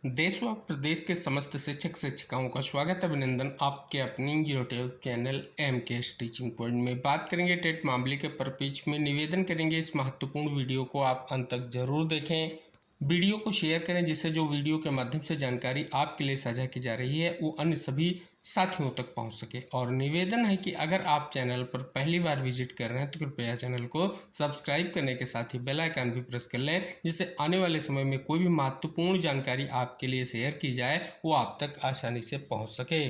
देश व प्रदेश के समस्त शिक्षक शिक्षिकाओं का स्वागत अभिनंदन आपके अपने YouTube channel MK. Teaching point में। बात करेंगे टेट मामले के परिप्रेक्ष्य में। निवेदन करेंगे इस महत्वपूर्ण वीडियो को आप अंत तक जरूर देखें। वीडियो को शेयर करें जिससे जो वीडियो के माध्यम से जानकारी आपके लिए साझा की जा रही है वो अन्य सभी साथियों तक पहुंच सके। और निवेदन है कि अगर आप चैनल पर पहली बार विजिट कर रहे हैं तो कृपया चैनल को सब्सक्राइब करने के साथ ही बेल आइकन भी प्रेस कर लें, जिससे आने वाले समय में कोई भी महत्वपूर्ण जानकारी आपके लिए शेयर की जाए वो आप तक आसानी से पहुंच सके।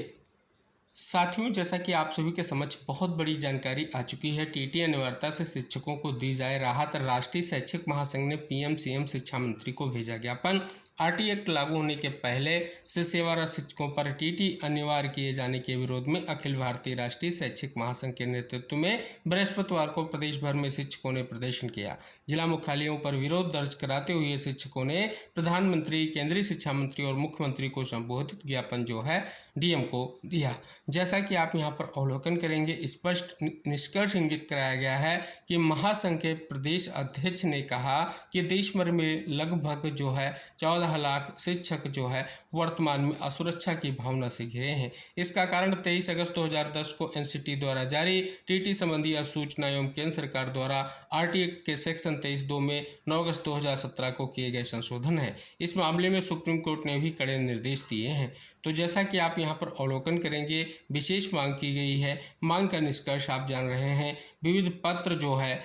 साथियों, जैसा कि आप सभी के समक्ष बहुत बड़ी जानकारी आ चुकी है, टीटी अनिवार्यता से शिक्षकों को दी जाए राहत। राष्ट्रीय शैक्षिक महासंघ ने पीएम सीएम शिक्षा मंत्री को भेजा ज्ञापन। आरटी एक्ट लागू होने के पहले से सेवारत शिक्षकों पर टीटी अनिवार्य किए जाने के विरोध में अखिल भारतीय राष्ट्रीय शैक्षिक महासंघ के नेतृत्व में बृहस्पतिवार को प्रदेश भर में शिक्षकों ने प्रदर्शन किया। जिला मुख्यालयों पर विरोध दर्ज कराते हुए शिक्षकों ने प्रधानमंत्री, केंद्रीय शिक्षा मंत्री और मुख्यमंत्री को संबोधित ज्ञापन जो है डीएम को दिया। जैसा कि आप यहां पर अवलोकन करेंगे, स्पष्ट निष्कर्ष इंगित कराया गया है कि महासंघ के प्रदेश अध्यक्ष ने कहा कि देश भर में लगभग जो है 14 लाख शिक्षक जो है वर्तमान में असुरक्षा की भावना से घिरे हैं। इसका कारण 23 अगस्त 2010 को एनसीटी द्वारा जारी टीटी संबंधी अधिसूचना एवं केंद्र सरकार द्वारा आरटी एक्ट के सेक्शन 23(2) में 9 अगस्त 2017 को किए गए संशोधन है। इस मामले में सुप्रीम कोर्ट ने भी कड़े निर्देश दिए हैं। तो जैसा कि आप यहाँ पर अवलोकन करेंगे, विशेष मांग की गई है। मांग का निष्कर्ष आप जान रहे हैं। विविध पत्र जो है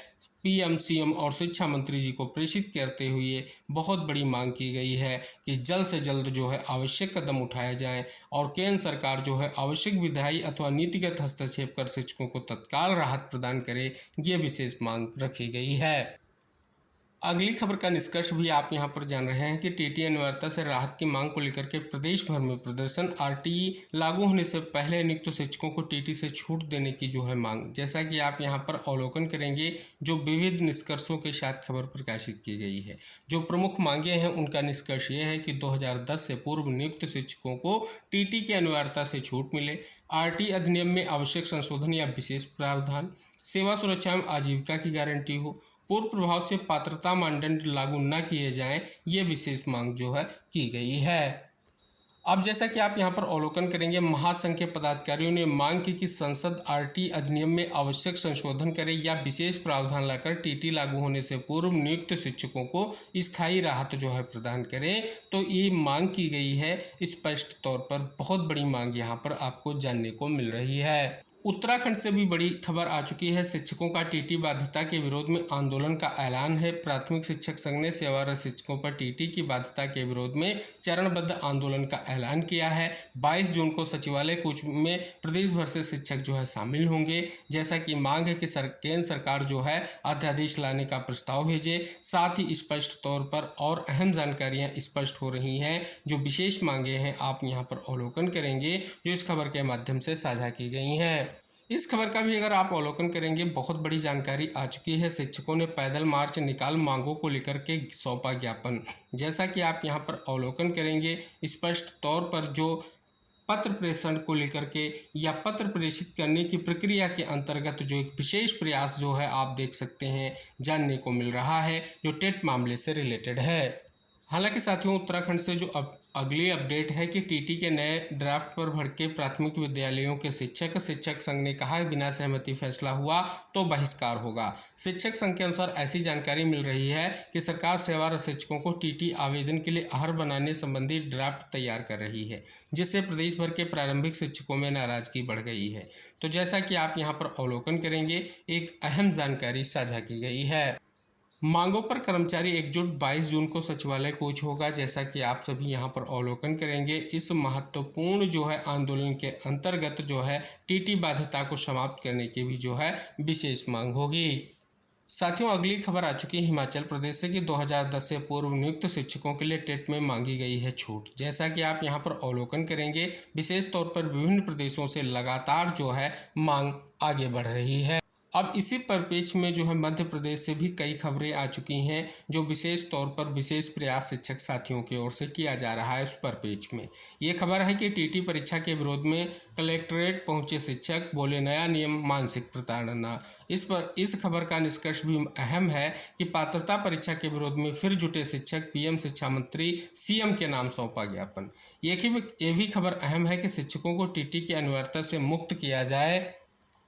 पीएम सीएम और शिक्षा मंत्री जी को प्रेषित करते हुए बहुत बड़ी मांग की गई है कि जल्द से जल्द जो है आवश्यक कदम उठाया जाए और केंद्र सरकार जो है आवश्यक विधायी अथवा नीतिगत हस्तक्षेप कर शिक्षकों को तत्काल राहत प्रदान करे, ये विशेष मांग रखी गई है। अगली खबर का निष्कर्ष भी आप यहां पर जान रहे हैं कि टीटी अनिवार्यता से राहत की मांग को लेकर के प्रदेश भर में प्रदर्शन। आरटी लागू होने से पहले नियुक्त शिक्षकों को टीटी से छूट देने की जो है मांग। जैसा कि आप यहां पर अवलोकन करेंगे, जो विविध निष्कर्षों के साथ खबर प्रकाशित की गई है। जो प्रमुख मांगे हैं उनका निष्कर्ष ये है कि 2010 से पूर्व नियुक्त शिक्षकों को टीटी की अनिवार्यता से छूट मिले, आरटी अधिनियम में आवश्यक संशोधन या विशेष प्रावधान, सेवा सुरक्षा एवं आजीविका की गारंटी हो, पूर्व प्रभाव से पात्रता मानदंड लागू न किए जाएं, ये विशेष मांग जो है की गई है। अब जैसा कि आप यहां पर अवलोकन करेंगे, महासंघ के पदाधिकारियों ने मांग की कि संसद आरटी अधिनियम में आवश्यक संशोधन करे या विशेष प्रावधान लाकर टीटी लागू होने से पूर्व नियुक्त शिक्षकों को स्थायी राहत जो है प्रदान करे। तो ये मांग की गई है। स्पष्ट तौर पर बहुत बड़ी मांग यहां पर आपको जानने को मिल रही है। उत्तराखंड से भी बड़ी खबर आ चुकी है। शिक्षकों का टीटी बाध्यता के विरोध में आंदोलन का ऐलान है। प्राथमिक शिक्षक संघ ने सेवारत शिक्षकों पर टीटी की बाध्यता के विरोध में चरणबद्ध आंदोलन का ऐलान किया है। 22 जून को सचिवालय कूच में प्रदेश भर से शिक्षक जो है शामिल होंगे। जैसा कि मांग है कि केंद्र सरकार जो है अध्यादेश लाने का प्रस्ताव भेजे। साथ ही स्पष्ट तौर पर और अहम जानकारियां स्पष्ट हो रही हैं। जो विशेष मांगे हैं आप यहाँ पर अवलोकन करेंगे, जो इस खबर के माध्यम से साझा की गई हैं। इस खबर का भी अगर आप अवलोकन करेंगे, बहुत बड़ी जानकारी आ चुकी है। शिक्षकों ने पैदल मार्च निकाल मांगों को लेकर के सौंपा ज्ञापन। जैसा कि आप यहां पर अवलोकन करेंगे, स्पष्ट तौर पर जो पत्र प्रेषण को लेकर के या पत्र प्रेषित करने की प्रक्रिया के अंतर्गत जो एक विशेष प्रयास जो है आप देख सकते हैं, जानने को मिल रहा है, जो टेट मामले से रिलेटेड है। हालांकि साथियों, उत्तराखंड से जो अगली अपडेट है कि टीटी के नए ड्राफ्ट पर भड़के प्राथमिक विद्यालयों के शिक्षक संघ ने कहा बिना सहमति फैसला हुआ तो बहिष्कार होगा। शिक्षक संघ के अनुसार ऐसी जानकारी मिल रही है कि सरकार सेवारत शिक्षकों को टीटी आवेदन के लिए अहर्ह बनाने संबंधी ड्राफ्ट तैयार कर रही है, जिससे प्रदेश भर के प्रारंभिक शिक्षकों में नाराजगी बढ़ गई है। तो जैसा कि आप यहाँ पर अवलोकन करेंगे, एक अहम जानकारी साझा की गई है। मांगों पर कर्मचारी एकजुट, 22 जून को सचिवालय कूच होगा। जैसा कि आप सभी यहां पर अवलोकन करेंगे, इस महत्वपूर्ण जो है आंदोलन के अंतर्गत जो है टीटी बाध्यता को समाप्त करने की भी जो है विशेष मांग होगी। साथियों, अगली खबर आ चुकी है हिमाचल प्रदेश से कि 2010 से पूर्व नियुक्त शिक्षकों के लिए टेट में मांगी गई है छूट। जैसा कि आप यहां पर अवलोकन करेंगे, विशेष तौर पर विभिन्न प्रदेशों से लगातार जो है मांग आगे बढ़ रही है। अब इसी परिप्रेक्ष्य में जो है मध्य प्रदेश से भी कई खबरें आ चुकी हैं, जो विशेष तौर पर विशेष प्रयास शिक्षक साथियों की ओर से किया जा रहा है। उस परिप्रेक्ष्य में ये खबर है कि टीटी परीक्षा के विरोध में कलेक्ट्रेट पहुंचे शिक्षक, बोले नया नियम मानसिक प्रताड़ना। इस खबर का निष्कर्ष भी अहम है कि पात्रता परीक्षा के विरोध में फिर जुटे शिक्षक, पीएम शिक्षा मंत्री सीएम के नाम सौंपा ज्ञापन। ये भी खबर अहम है कि शिक्षकों को टीटी की अनिवार्यता से मुक्त किया जाए।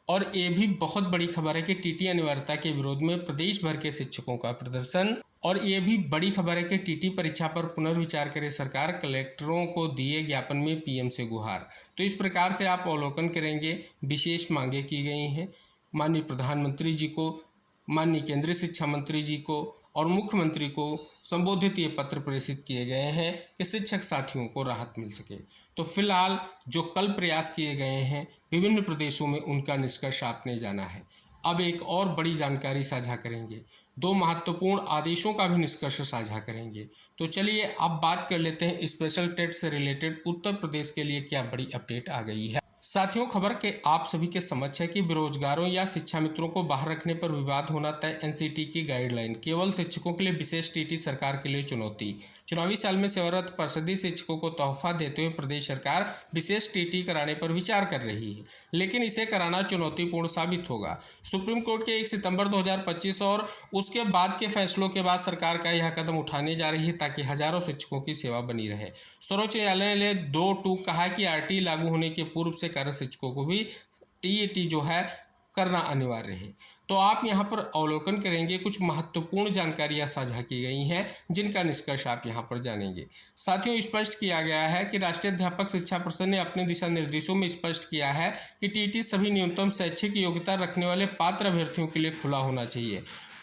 और ये भी बहुत बड़ी खबर है कि टीटी अनिवार्यता के विरोध में प्रदेश भर के शिक्षकों का प्रदर्शन। और ये भी बड़ी खबर है कि टीटी परीक्षा पर पुनर्विचार करे सरकार, कलेक्टरों को दिए ज्ञापन में पीएम से गुहार। तो इस प्रकार से आप अवलोकन करेंगे, विशेष मांगे की गई हैं माननीय प्रधानमंत्री जी को, माननीय केंद्रीय शिक्षा मंत्री जी को और मुख्यमंत्री को संबोधित ये पत्र प्रेषित किए गए हैं कि शिक्षक साथियों को राहत मिल सके। तो फिलहाल जो कल प्रयास किए गए हैं विभिन्न प्रदेशों में, उनका निष्कर्ष आपने जाना है। अब एक और बड़ी जानकारी साझा करेंगे, 2 महत्वपूर्ण आदेशों का भी निष्कर्ष साझा करेंगे। तो चलिए अब बात कर लेते हैं स्पेशल टेट से रिलेटेड उत्तर प्रदेश के लिए क्या बड़ी अपडेट आ गई है। साथियों, खबर के आप सभी के समक्ष है कि बेरोजगारों या शिक्षा मित्रों को बाहर रखने पर विवाद होना तय, एनसीटी की गाइडलाइन, केवल शिक्षकों के लिए विशेष टीटी, सरकार के लिए चुनौती। चुनावी साल में सेवारत परिषदीय शिक्षकों को तोहफा देते हुए प्रदेश सरकार विशेष टीटी कराने पर विचार कर रही है, लेकिन इसे कराना चुनौतीपूर्ण साबित होगा। सुप्रीम कोर्ट के 1 सितंबर 2025 और उसके बाद के फैसलों के बाद सरकार का यह कदम उठाने जा रही है ताकि हजारों शिक्षकों की सेवा बनी रहे। सर्वोच्च न्यायालय ने 2 कहा कि आरटी लागू होने के पूर्व से कार्य शिक्षकों को भी टीईटी जो है करना अनिवार्य है। तो आप यहां पर अवलोकन करेंगे, कुछ महत्वपूर्ण जानकारियां साझा की गई हैं जिनका निष्कर्ष आप यहां पर जानेंगे। साथियों, स्पष्ट किया गया है कि राष्ट्रीय अध्यापक शिक्षा परिषद ने अपने दिशा निर्देशों में स्पष्ट किया है कि टीटी सभी न्यूनतम शैक्षिक योग्यता रखने वाले पात्र अभ्यर्थियों के लिए खुला होना चाहिए।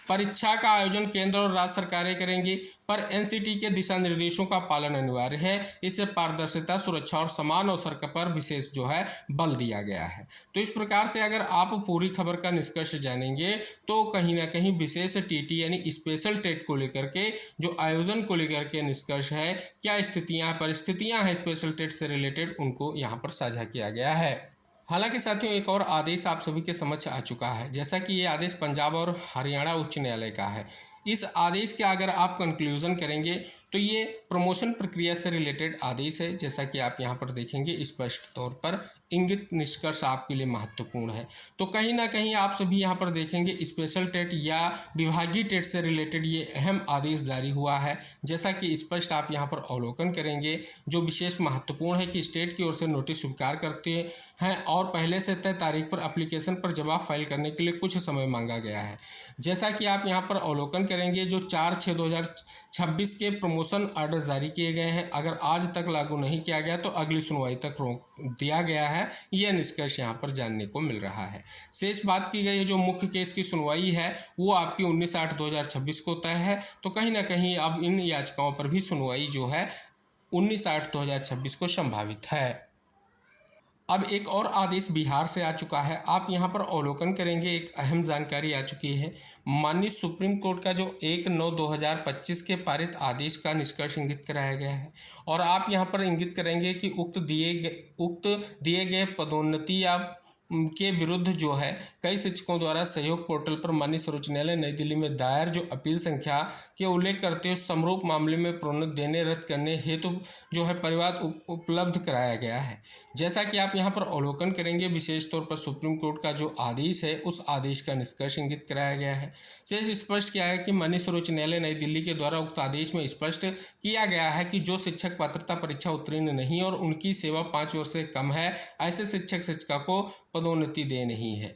परीक्षा का आयोजन केंद्र और राज्य सरकारें करेंगी, पर एनसीटी के दिशा निर्देशों का पालन अनिवार्य है। इससे पारदर्शिता, सुरक्षा और समान अवसर पर विशेष जो है बल दिया गया है। तो इस प्रकार से अगर आप पूरी खबर का निष्कर्ष जानेंगे तो कहीं ना कहीं विशेष टीटी यानी स्पेशल टेट को लेकर के जो आयोजन को लेकर के निष्कर्ष है, क्या परिस्थितियां हैं स्पेशल टेट से रिलेटेड, उनको यहाँ पर साझा किया गया है। हालांकि साथियों, एक और आदेश आप सभी के समक्ष आ चुका है, जैसा कि ये आदेश पंजाब और हरियाणा उच्च न्यायालय का है। इस आदेश के अगर आप कंक्लूजन करेंगे तो ये प्रमोशन प्रक्रिया से रिलेटेड आदेश है, जैसा कि आप यहाँ पर देखेंगे स्पष्ट तौर पर इंगित निष्कर्ष आपके लिए महत्वपूर्ण है। तो कहीं ना कहीं आप सभी यहाँ पर देखेंगे स्पेशल टेट या विभागीय टेट से रिलेटेड ये अहम आदेश जारी हुआ है, जैसा कि स्पष्ट आप यहाँ पर अवलोकन करेंगे। जो विशेष महत्वपूर्ण है कि स्टेट की ओर से नोटिस स्वीकार करते हैं और पहले से तय तारीख पर एप्लीकेशन पर जवाब फाइल करने के लिए कुछ समय मांगा गया है। जैसा कि आप यहाँ पर अवलोकन करेंगे, जो 4/6/2026 के प्रमोशन ऑर्डर जारी किए गए हैं, अगर आज तक लागू नहीं किया गया तो अगली सुनवाई तक रोक दिया गया है। यह निष्कर्ष यहाँ पर जानने को मिल रहा है। शेष बात की गई है, जो मुख्य केस की सुनवाई है वो आपकी 19/8/2026 को तय है। तो कहीं ना कहीं अब इन याचिकाओं पर भी सुनवाई जो है 19/8/2026 को संभावित है। अब एक और आदेश बिहार से आ चुका है, आप यहाँ पर अवलोकन करेंगे, एक अहम जानकारी आ चुकी है। माननीय सुप्रीम कोर्ट का जो 1/9/2025 के पारित आदेश का निष्कर्ष इंगित कराया गया है और आप यहाँ पर इंगित करेंगे कि उक्त दिए गए पदोन्नति या के विरुद्ध जो है कई शिक्षकों द्वारा सहयोग पोर्टल पर माननीय सर्वोच्च न्यायालय नई दिल्ली में दायर जो अपील संख्या के उल्लेख करते हुए समरूप मामले में प्रोन्नति देने रद्द करने हेतु जो है परिवाद उपलब्ध कराया गया है। जैसा कि आप यहाँ पर अवलोकन करेंगे, विशेष तौर पर सुप्रीम कोर्ट का जो आदेश है उस आदेश का निष्कर्ष इंगित कराया गया है। शेष स्पष्ट किया है कि माननीय सर्वोच्च न्यायालय नई दिल्ली के द्वारा उक्त आदेश में स्पष्ट किया गया है कि जो शिक्षक पात्रता परीक्षा उत्तीर्ण नहीं और उनकी सेवा 5 वर्ष से कम है, ऐसे शिक्षक शिक्षिका को पदोन्नति दे नहीं है।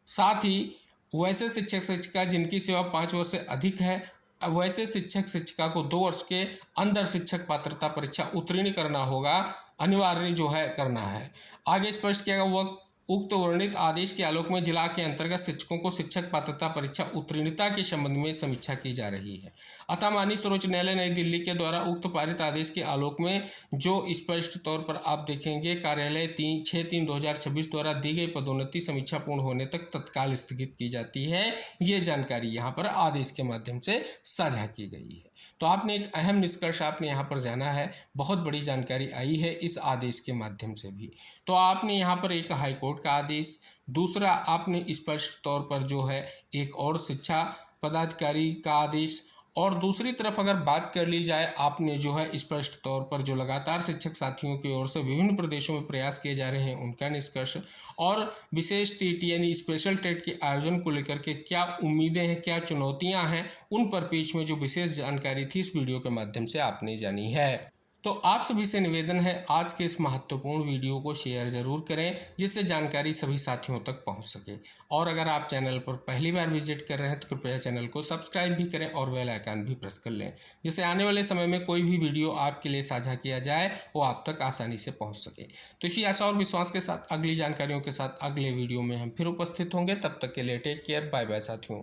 साथ ही वैसे शिक्षक शिक्षिका जिनकी सेवा 5 वर्ष से अधिक है, वैसे शिक्षक शिक्षिका को 2 वर्ष के अंदर शिक्षक पात्रता परीक्षा उत्तीर्ण करना होगा, अनिवार्य जो है करना है। आगे स्पष्ट किया गया वह उक्त वर्णित आदेश के आलोक में जिला के अंतर्गत शिक्षकों को शिक्षक पात्रता परीक्षा उत्तीर्णता के संबंध में समीक्षा की जा रही है। अतः माननीय सर्वोच्च न्यायालय नई दिल्ली के द्वारा उक्त पारित आदेश के आलोक में जो स्पष्ट तौर पर आप देखेंगे, कार्यालय 6/3/2026 द्वारा दी गई पदोन्नति समीक्षा पूर्ण होने तक तत्काल स्थगित की जाती है। ये जानकारी यहाँ पर आदेश के माध्यम से साझा की गई है। तो आपने एक अहम निष्कर्ष आपने यहाँ पर जाना है, बहुत बड़ी जानकारी आई है इस आदेश के माध्यम से भी। तो आपने यहाँ पर एक हाईकोर्ट का आदेश, दूसरा आपने स्पष्ट तौर पर जो है एक और शिक्षा पदाधिकारी का आदेश, और दूसरी तरफ अगर बात कर ली जाए, आपने जो है स्पष्ट तौर पर जो लगातार शिक्षक साथियों की ओर से विभिन्न प्रदेशों में प्रयास किए जा रहे हैं उनका निष्कर्ष, और विशेष टीटी यानी स्पेशल टेट के आयोजन को लेकर के क्या उम्मीदें हैं, क्या चुनौतियां हैं, उन पर बीच में जो विशेष जानकारी थी इस वीडियो के माध्यम से आपने जानी है। तो आप सभी से निवेदन है, आज के इस महत्वपूर्ण वीडियो को शेयर जरूर करें जिससे जानकारी सभी साथियों तक पहुंच सके। और अगर आप चैनल पर पहली बार विजिट कर रहे हैं तो कृपया चैनल को सब्सक्राइब भी करें और बेल आइकन भी प्रेस कर लें, जिससे आने वाले समय में कोई भी वीडियो आपके लिए साझा किया जाए वो आप तक आसानी से पहुँच सके। तो इसी आशा और विश्वास के साथ अगली जानकारियों के साथ अगले वीडियो में हम फिर उपस्थित होंगे। तब तक के लिए टेक केयर, बाय बाय साथियों।